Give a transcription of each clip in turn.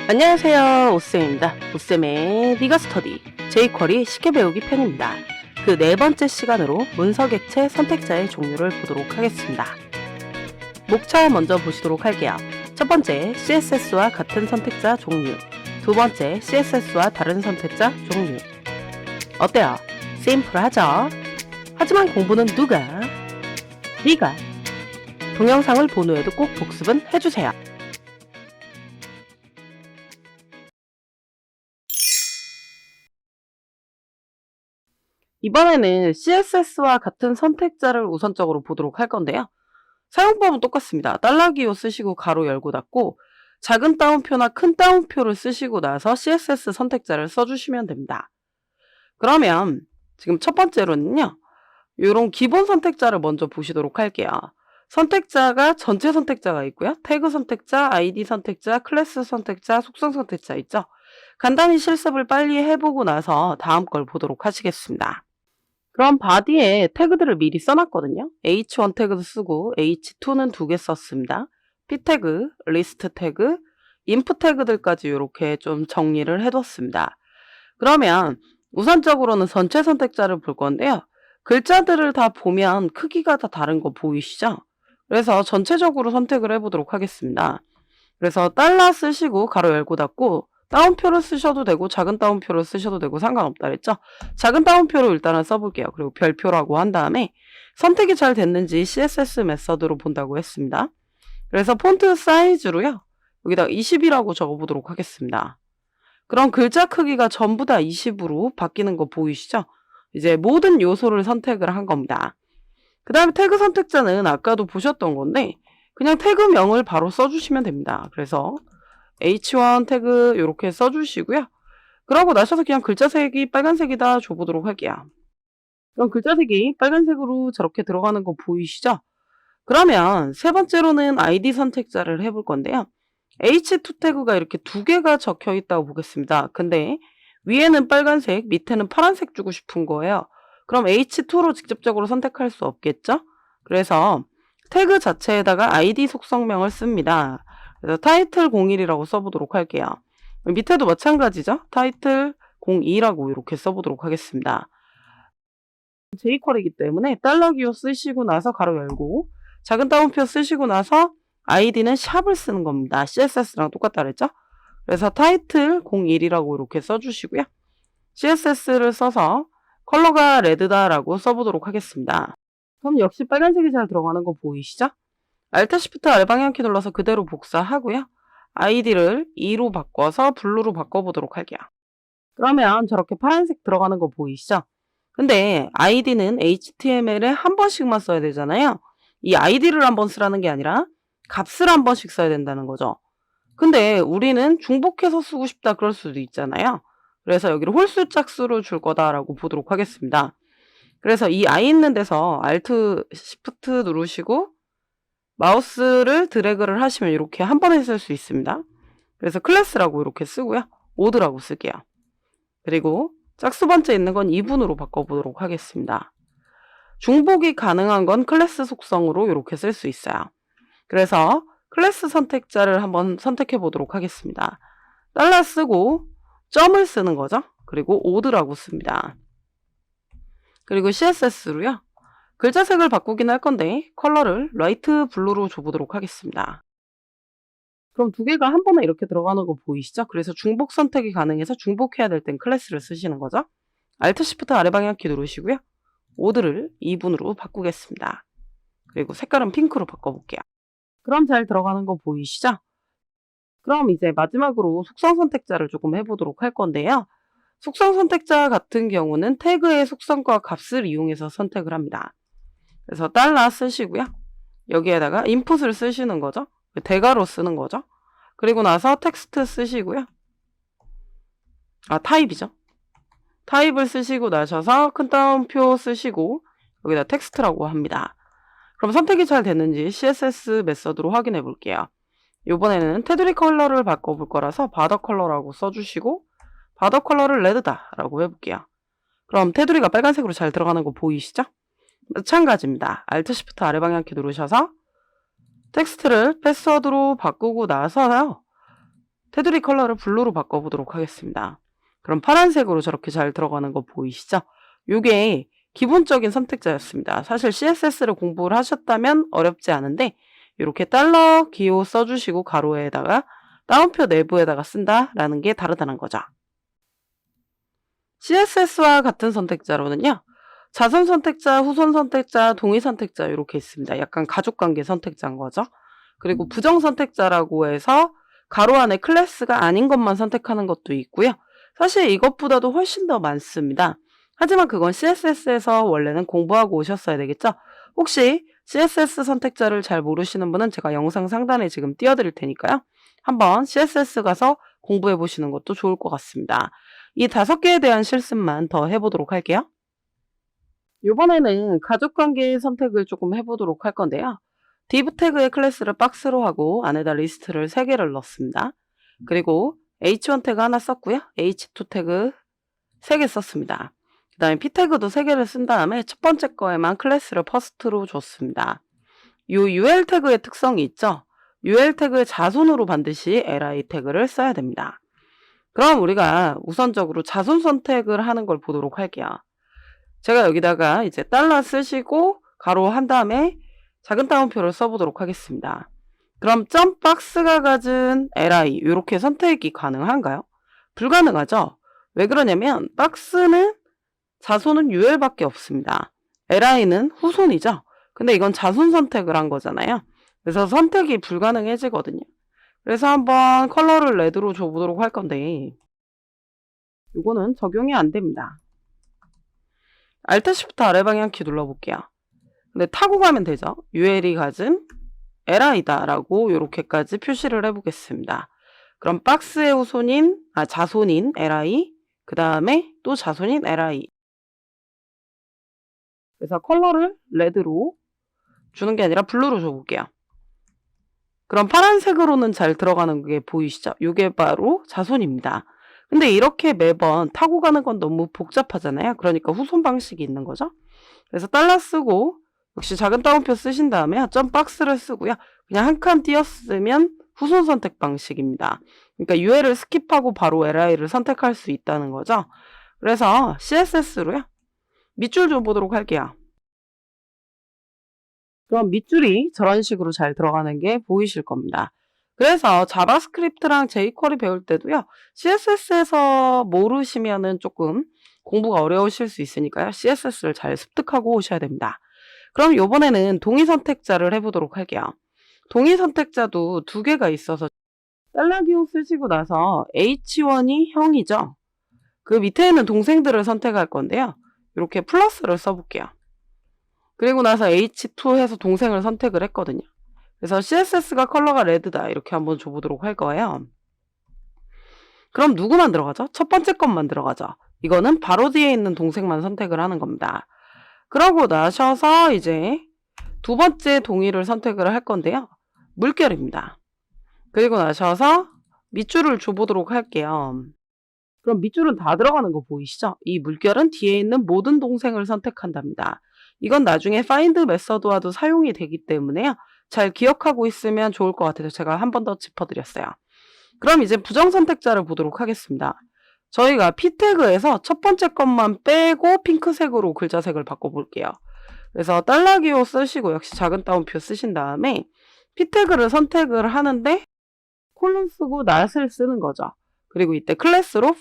안녕하세요, 오쌤입니다. 오쌤의 네가 스터디 jQuery 쉽게 배우기 편입니다. 그 네 번째 시간으로 문서 객체 선택자의 종류를 보도록 하겠습니다. 목차 먼저 보시도록 할게요. 첫 번째, CSS와 같은 선택자 종류. 두 번째, CSS와 다른 선택자 종류. 어때요? 심플하죠? 하지만 공부는 누가? 네가. 동영상을 본 후에도 꼭 복습은 해주세요. 이번에는 CSS와 같은 선택자를 우선적으로 보도록 할 건데요. 사용법은 똑같습니다. 달러기호 쓰시고 가로 열고 닫고 작은 따옴표나 큰 따옴표를 쓰시고 나서 CSS 선택자를 써주시면 됩니다. 그러면 지금 첫 번째로는요. 이런 기본 선택자를 먼저 보시도록 할게요. 선택자가 전체 선택자가 있고요. 태그 선택자, 아이디 선택자, 클래스 선택자, 속성 선택자 있죠. 간단히 실습을 빨리 해보고 나서 다음 걸 보도록 하시겠습니다. 그럼 바디에 태그들을 미리 써놨거든요. H1 태그도 쓰고 H2는 2개 썼습니다. P 태그, 리스트 태그, 인프 태그들까지 이렇게 좀 정리를 해뒀습니다. 그러면 우선적으로는 전체 선택자를 볼 건데요. 글자들을 다 보면 크기가 다 다른 거 보이시죠? 그래서 전체적으로 선택을 해보도록 하겠습니다. 그래서 달러 쓰시고 가로 열고 닫고 따옴표를 쓰셔도 되고 작은 따옴표를 쓰셔도 되고 상관없다 그랬죠? 작은 따옴표로 일단은 써볼게요. 그리고 별표라고 한 다음에 선택이 잘 됐는지 CSS 메서드로 본다고 했습니다. 그래서 폰트 사이즈로요. 여기다 20이라고 적어보도록 하겠습니다. 그럼 글자 크기가 전부 다 20으로 바뀌는 거 보이시죠? 이제 모든 요소를 선택을 한 겁니다. 그 다음에 태그 선택자는 아까도 보셨던 건데 그냥 태그명을 바로 써주시면 됩니다. 그래서 H1 태그 이렇게 써주시고요. 그러고 나셔서 그냥 글자색이 빨간색이다 줘보도록 할게요. 그럼 글자색이 빨간색으로 저렇게 들어가는 거 보이시죠? 그러면 세 번째로는 아이디 선택자를 해볼 건데요. H2 태그가 이렇게 두 개가 적혀 있다고 보겠습니다. 근데 위에는 빨간색, 밑에는 파란색 주고 싶은 거예요. 그럼 H2로 직접적으로 선택할 수 없겠죠? 그래서 태그 자체에다가 아이디 속성명을 씁니다. 그래서 타이틀 01이라고 써보도록 할게요. 밑에도 마찬가지죠? 타이틀 02라고 이렇게 써보도록 하겠습니다. jQuery이기 때문에 달러기호 쓰시고 나서 가로 열고 작은 따옴표 쓰시고 나서 아이디는 샵을 쓰는 겁니다. CSS랑 똑같다 그랬죠? 그래서 타이틀 01이라고 이렇게 써주시고요. CSS를 써서 컬러가 레드다라고 써보도록 하겠습니다. 그럼 역시 빨간색이 잘 들어가는 거 보이시죠? Alt Shift R 방향키 눌러서 그대로 복사하고요. 아이디를 2로 바꿔서 블루로 바꿔보도록 할게요. 그러면 저렇게 파란색 들어가는 거 보이시죠? 근데 아이디는 HTML에 한 번씩만 써야 되잖아요. 이 아이디를 한 번 쓰라는 게 아니라 값을 한 번씩 써야 된다는 거죠. 근데 우리는 중복해서 쓰고 싶다 그럴 수도 있잖아요. 그래서 여기를 홀수 짝수로 줄 거다라고 보도록 하겠습니다. 그래서 이 I 있는 데서 Alt Shift 누르시고 마우스를 드래그를 하시면 이렇게 한 번에 쓸 수 있습니다. 그래서 클래스라고 이렇게 쓰고요. 오드라고 쓸게요. 그리고 짝수 번째 있는 건 2분으로 바꿔보도록 하겠습니다. 중복이 가능한 건 클래스 속성으로 이렇게 쓸 수 있어요. 그래서 클래스 선택자를 한번 선택해 보도록 하겠습니다. 달러 쓰고 점을 쓰는 거죠. 그리고 오드라고 씁니다. 그리고 CSS로요. 글자색을 바꾸긴 할 건데 컬러를 라이트 블루로 줘보도록 하겠습니다. 그럼 두 개가 한 번에 이렇게 들어가는 거 보이시죠? 그래서 중복 선택이 가능해서 중복해야 될 땐 클래스를 쓰시는 거죠. Alt Shift 아래 방향키 누르시고요. 오드를 2분으로 바꾸겠습니다. 그리고 색깔은 핑크로 바꿔볼게요. 그럼 잘 들어가는 거 보이시죠? 그럼 이제 마지막으로 속성 선택자를 조금 해보도록 할 건데요. 속성 선택자 같은 경우는 태그의 속성과 값을 이용해서 선택을 합니다. 그래서 달러 쓰시고요. 여기에다가 인풋을 쓰시는 거죠. 대괄호 쓰는 거죠. 그리고 나서 텍스트 쓰시고요. 타입이죠. 타입을 쓰시고 나셔서 큰 따옴표 쓰시고 여기다 텍스트라고 합니다. 그럼 선택이 잘 됐는지 CSS 메서드로 확인해 볼게요. 이번에는 테두리 컬러를 바꿔볼 거라서 바더 컬러라고 써주시고 바더 컬러를 레드다라고 해볼게요. 그럼 테두리가 빨간색으로 잘 들어가는 거 보이시죠? 마찬가지입니다. Alt Shift 아래 방향키 누르셔서 텍스트를 패스워드로 바꾸고 나서요. 테두리 컬러를 블루로 바꿔보도록 하겠습니다. 그럼 파란색으로 저렇게 잘 들어가는 거 보이시죠? 요게 기본적인 선택자였습니다. 사실 CSS를 공부를 하셨다면 어렵지 않은데 이렇게 달러 기호 써주시고 가로에다가 따옴표 내부에다가 쓴다라는 게 다르다는 거죠. CSS와 같은 선택자로는요. 자선 선택자, 후손 선택자, 동의 선택자 이렇게 있습니다. 약간 가족관계 선택자인 거죠. 그리고 부정 선택자라고 해서 가로 안에 클래스가 아닌 것만 선택하는 것도 있고요. 사실 이것보다도 훨씬 더 많습니다. 하지만 그건 CSS에서 원래는 공부하고 오셨어야 되겠죠? 혹시 CSS 선택자를 잘 모르시는 분은 제가 영상 상단에 지금 띄워드릴 테니까요. 한번 CSS 가서 공부해 보시는 것도 좋을 것 같습니다. 이 5개에 대한 실습만 더 해보도록 할게요. 이번에는 가족관계 선택을 조금 해보도록 할 건데요. div 태그의 클래스를 박스로 하고 안에다 리스트를 3개를 넣습니다. 그리고 h1 태그 하나 썼고요. h2 태그 3개 썼습니다. 그 다음에 p 태그도 3개를 쓴 다음에 첫 번째 거에만 클래스를 first로 줬습니다. 이 ul 태그의 특성이 있죠. ul 태그의 자손으로 반드시 li 태그를 써야 됩니다. 그럼 우리가 우선적으로 자손 선택을 하는 걸 보도록 할게요. 제가 여기다가 이제 달러 쓰시고 가로 한 다음에 작은 따옴표를 써보도록 하겠습니다. 그럼 점 박스가 가진 li 이렇게 선택이 가능한가요? 불가능하죠. 왜 그러냐면 박스는 자손은 ul밖에 없습니다. li는 후손이죠. 근데 이건 자손 선택을 한 거잖아요. 그래서 선택이 불가능해지거든요. 그래서 한번 컬러를 레드로 줘보도록 할 건데 이거는 적용이 안 됩니다. Alt Shift 아래 방향키 눌러볼게요. 근데 타고 가면 되죠. ul이 가진 li다 라고 이렇게까지 표시를 해보겠습니다. 그럼 박스의 후손인 자손인 li 그 다음에 또 자손인 li 그래서 컬러를 레드로 주는 게 아니라 블루로 줘볼게요. 그럼 파란색으로는 잘 들어가는 게 보이시죠? 이게 바로 자손입니다. 근데 이렇게 매번 타고 가는 건 너무 복잡하잖아요. 그러니까 후손 방식이 있는 거죠. 그래서 달러 쓰고 역시 작은 따옴표 쓰신 다음에 점 박스를 쓰고요. 그냥 한 칸 띄었으면 후손 선택 방식입니다. 그러니까 ul을 스킵하고 바로 li를 선택할 수 있다는 거죠. 그래서 CSS로요. 밑줄 줘보도록 할게요. 그럼 밑줄이 저런 식으로 잘 들어가는 게 보이실 겁니다. 그래서 자바스크립트랑 jQuery 배울 때도요. CSS에서 모르시면은 조금 공부가 어려우실 수 있으니까요. CSS를 잘 습득하고 오셔야 됩니다. 그럼 이번에는 동의 선택자를 해보도록 할게요. 동의 선택자도 2개가 있어서 달러 기호 쓰시고 나서 H1이 형이죠. 그 밑에 있는 동생들을 선택할 건데요. 이렇게 플러스를 써볼게요. 그리고 나서 H2 해서 동생을 선택을 했거든요. 그래서 CSS가 컬러가 레드다 이렇게 한번 줘보도록 할 거예요. 그럼 누구만 들어가죠? 첫 번째 것만 들어가죠. 이거는 바로 뒤에 있는 동생만 선택을 하는 겁니다. 그러고 나셔서 이제 2번째 동의를 선택을 할 건데요. 물결입니다. 그리고 나셔서 밑줄을 줘보도록 할게요. 그럼 밑줄은 다 들어가는 거 보이시죠? 이 물결은 뒤에 있는 모든 동생을 선택한답니다. 이건 나중에 find 메서드와도 사용이 되기 때문에요. 잘 기억하고 있으면 좋을 것 같아서 제가 한 번 더 짚어드렸어요. 그럼 이제 부정 선택자를 보도록 하겠습니다. 저희가 p 태그에서 첫 번째 것만 빼고 핑크색으로 글자색을 바꿔볼게요. 그래서 달러 기호 쓰시고 역시 작은 따옴표 쓰신 다음에 p 태그를 선택을 하는데 콜론 쓰고 not을 쓰는 거죠. 그리고 이때 클래스로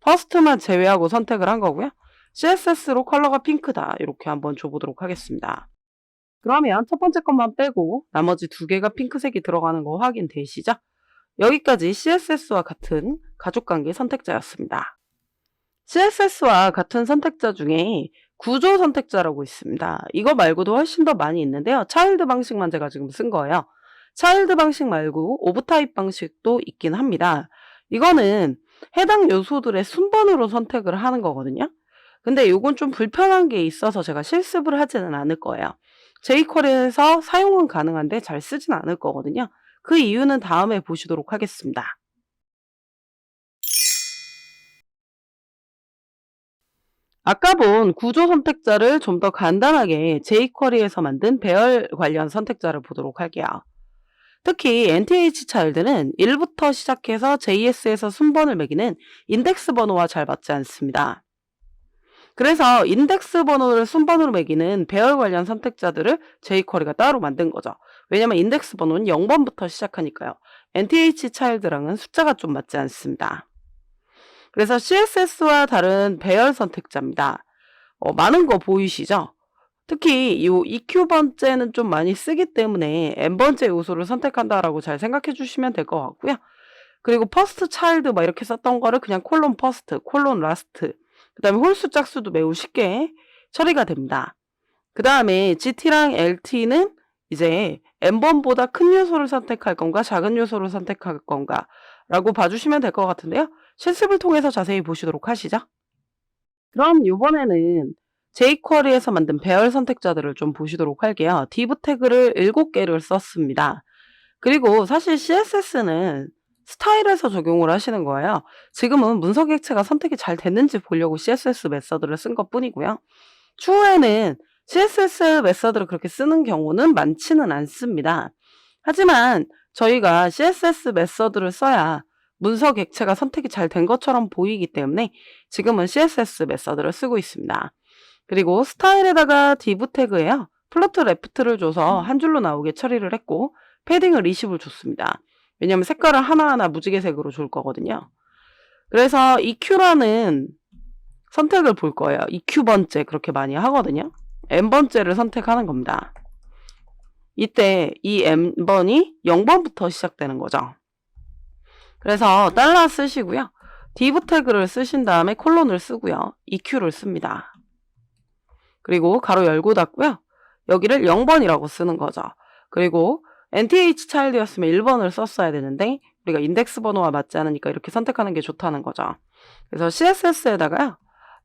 first만 제외하고 선택을 한 거고요. CSS로 컬러가 핑크다 이렇게 한번 줘보도록 하겠습니다. 그러면 첫 번째 것만 빼고 나머지 2개가 핑크색이 들어가는 거 확인되시죠? 여기까지 CSS와 같은 가족관계 선택자였습니다. CSS와 같은 선택자 중에 구조 선택자라고 있습니다. 이거 말고도 훨씬 더 많이 있는데요. 차일드 방식만 제가 지금 쓴 거예요. 차일드 방식 말고 오브 타입 방식도 있긴 합니다. 이거는 해당 요소들의 순번으로 선택을 하는 거거든요. 근데 이건 좀 불편한 게 있어서 제가 실습을 하지는 않을 거예요. jQuery에서 사용은 가능한데 잘 쓰진 않을 거거든요. 그 이유는 다음에 보시도록 하겠습니다. 아까 본 구조 선택자를 좀 더 간단하게 jQuery에서 만든 배열 관련 선택자를 보도록 할게요. 특히 NTH 차일드는 1부터 시작해서 JS에서 순번을 매기는 인덱스 번호와 잘 맞지 않습니다. 그래서 인덱스 번호를 순번으로 매기는 배열 관련 선택자들을 jQuery가 따로 만든 거죠. 왜냐면 인덱스 번호는 0번부터 시작하니까요. NTH 차일드랑은 숫자가 좀 맞지 않습니다. 그래서 CSS와 다른 배열 선택자입니다. 많은 거 보이시죠? 특히 이 EQ 번째는 좀 많이 쓰기 때문에 n번째 요소를 선택한다라고 잘 생각해 주시면 될 것 같고요. 그리고 퍼스트 차일드 막 이렇게 썼던 거를 그냥 콜론 퍼스트, 콜론 라스트, 그 다음에 홀수 짝수도 매우 쉽게 처리가 됩니다. 그 다음에 GT랑 LT는 이제 n번보다 큰 요소를 선택할 건가 작은 요소를 선택할 건가 라고 봐주시면 될 것 같은데요. 실습을 통해서 자세히 보시도록 하시죠. 그럼 이번에는 jQuery에서 만든 배열 선택자들을 좀 보시도록 할게요. div 태그를 7개를 썼습니다. 그리고 사실 CSS는 스타일에서 적용을 하시는 거예요. 지금은 문서 객체가 선택이 잘 됐는지 보려고 CSS 메서드를 쓴 것 뿐이고요. 추후에는 CSS 메서드를 그렇게 쓰는 경우는 많지는 않습니다. 하지만 저희가 CSS 메서드를 써야 문서 객체가 선택이 잘 된 것처럼 보이기 때문에 지금은 CSS 메서드를 쓰고 있습니다. 그리고 스타일에다가 div 태그에요. 플로트 레프트를 줘서 한 줄로 나오게 처리를 했고 패딩을 20을 줬습니다. 왜냐면 색깔을 하나하나 무지개색으로 줄 거거든요. 그래서 EQ라는 선택을 볼 거예요. EQ 번째 그렇게 많이 하거든요. n번째를 선택하는 겁니다. 이때 이 n번이 0번부터 시작되는 거죠. 그래서 달러 쓰시고요. div 태그를 쓰신 다음에 콜론을 쓰고요. EQ를 씁니다. 그리고 가로 열고 닫고요. 여기를 0번이라고 쓰는 거죠. 그리고 NTH 차일드였으면 1번을 썼어야 되는데 우리가 인덱스 번호와 맞지 않으니까 이렇게 선택하는 게 좋다는 거죠. 그래서 CSS에다가요.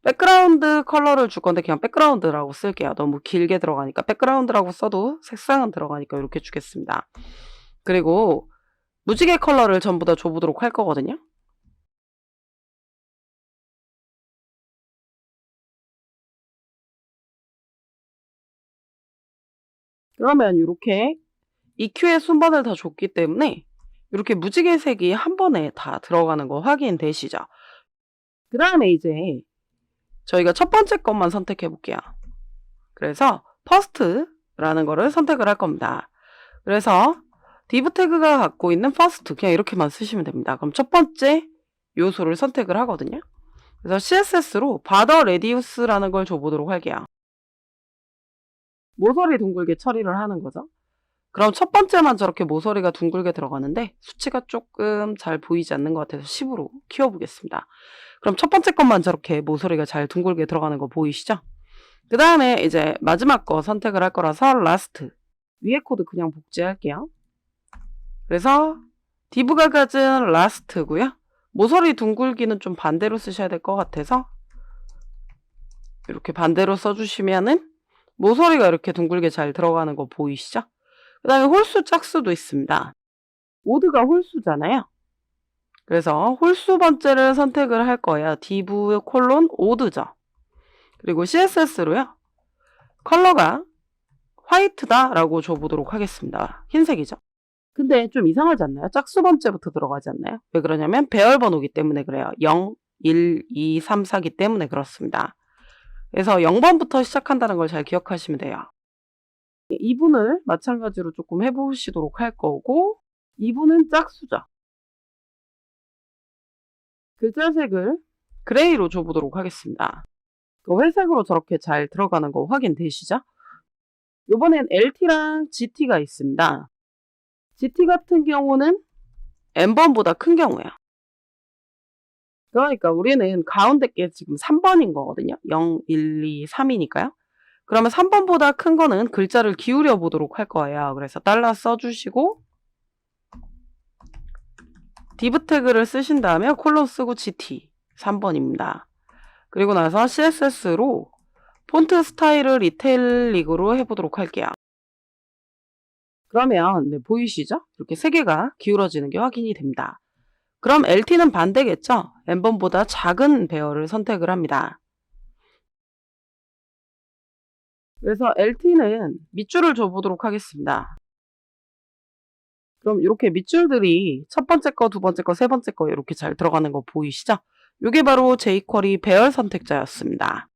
백그라운드 컬러를 줄 건데 그냥 백그라운드라고 쓸게요. 너무 길게 들어가니까 백그라운드라고 써도 색상은 들어가니까 이렇게 주겠습니다. 그리고 무지개 컬러를 전부 다 줘보도록 할 거거든요. 그러면 이렇게 EQ의 순번을 다 줬기 때문에 이렇게 무지개색이 한 번에 다 들어가는 거 확인되시죠? 그 다음에 이제 저희가 첫 번째 것만 선택해 볼게요. 그래서 first라는 거를 선택을 할 겁니다. 그래서 div 태그가 갖고 있는 first 그냥 이렇게만 쓰시면 됩니다. 그럼 첫 번째 요소를 선택을 하거든요. 그래서 CSS로 border radius라는 걸 줘보도록 할게요. 모서리 둥글게 처리를 하는 거죠. 그럼 첫 번째만 저렇게 모서리가 둥글게 들어가는데 수치가 조금 잘 보이지 않는 것 같아서 10으로 키워보겠습니다. 그럼 첫 번째 것만 저렇게 모서리가 잘 둥글게 들어가는 거 보이시죠? 그 다음에 이제 마지막 거 선택을 할 거라서 last 위에 코드 그냥 복제할게요. 그래서 div가 가진 last고요. 모서리 둥글기는 좀 반대로 쓰셔야 될 것 같아서 이렇게 반대로 써주시면은 모서리가 이렇게 둥글게 잘 들어가는 거 보이시죠? 그 다음에 홀수 짝수도 있습니다. 오드가 홀수잖아요. 그래서 홀수 번째를 선택을 할 거예요. div 콜론 오드죠. 그리고 CSS로요. 컬러가 화이트다 라고 줘보도록 하겠습니다. 흰색이죠. 근데 좀 이상하지 않나요? 짝수 번째부터 들어가지 않나요? 왜 그러냐면 배열 번호기 때문에 그래요. 0, 1, 2, 3, 4기 때문에 그렇습니다. 그래서 0번부터 시작한다는 걸 잘 기억하시면 돼요. 2분을 마찬가지로 조금 해보시도록 할 거고 2분은 짝수죠. 글자색을 그레이로 줘보도록 하겠습니다. 회색으로 저렇게 잘 들어가는 거 확인되시죠? 이번엔 LT랑 GT가 있습니다. GT 같은 경우는 n번보다 큰 경우예요. 그러니까 우리는 가운데 게 지금 3번인 거거든요. 0, 1, 2, 3이니까요. 그러면 3번보다 큰 거는 글자를 기울여 보도록 할 거예요. 그래서 달러 써주시고 div 태그를 쓰신 다음에 콜론 쓰고 GT 3번입니다. 그리고 나서 CSS로 폰트 스타일을 이탈릭으로 해보도록 할게요. 그러면 네, 보이시죠? 이렇게 세 개가 기울어지는 게 확인이 됩니다. 그럼 LT는 반대겠죠? n번보다 작은 배열을 선택을 합니다. 그래서 LT는 밑줄을 줘보도록 하겠습니다. 그럼 이렇게 밑줄들이 첫 번째 거, 두 번째 거, 세 번째 거 이렇게 잘 들어가는 거 보이시죠? 요게 바로 jQuery 배열 선택자였습니다.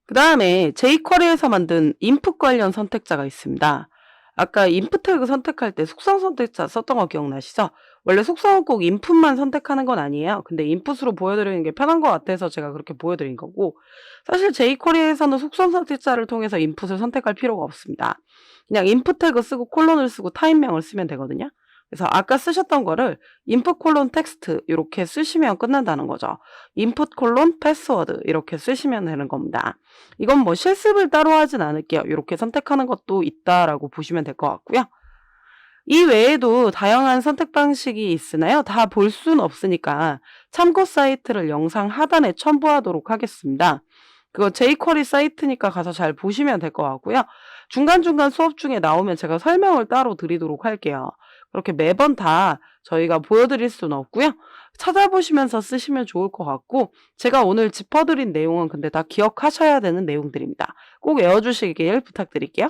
그 다음에 jQuery에서 만든 input 관련 선택자가 있습니다. 아까 input 태그 선택할 때 속성 선택자 썼던 거 기억나시죠? 원래 속성은 꼭 input만 선택하는 건 아니에요. 근데 input으로 보여드리는 게 편한 것 같아서 제가 그렇게 보여드린 거고, 사실 jQuery에서는 속성 선택자를 통해서 input을 선택할 필요가 없습니다. 그냥 input 태그 쓰고 콜론을 쓰고 타임명을 쓰면 되거든요. 그래서 아까 쓰셨던 거를 input 콜론 텍스트 이렇게 쓰시면 끝난다는 거죠. input 콜론 패스워드 이렇게 쓰시면 되는 겁니다. 이건 뭐 실습을 따로 하진 않을게요. 이렇게 선택하는 것도 있다라고 보시면 될 것 같고요. 이 외에도 다양한 선택 방식이 있으나요? 다 볼 수는 없으니까 참고 사이트를 영상 하단에 첨부하도록 하겠습니다. 그거 jQuery 사이트니까 가서 잘 보시면 될 것 같고요. 중간중간 수업 중에 나오면 제가 설명을 따로 드리도록 할게요. 그렇게 매번 다 저희가 보여드릴 수는 없고요. 찾아보시면서 쓰시면 좋을 것 같고, 제가 오늘 짚어드린 내용은 근데 다 기억하셔야 되는 내용들입니다. 꼭 외워주시길 부탁드릴게요.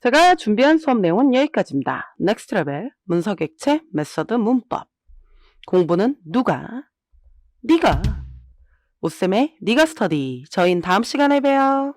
제가 준비한 수업 내용은 여기까지입니다. 넥스트 레벨, 문서 객체, 메서드, 문법. 공부는 누가? 네가. 오쌤의 네가 스터디. 저희는 다음 시간에 봬요.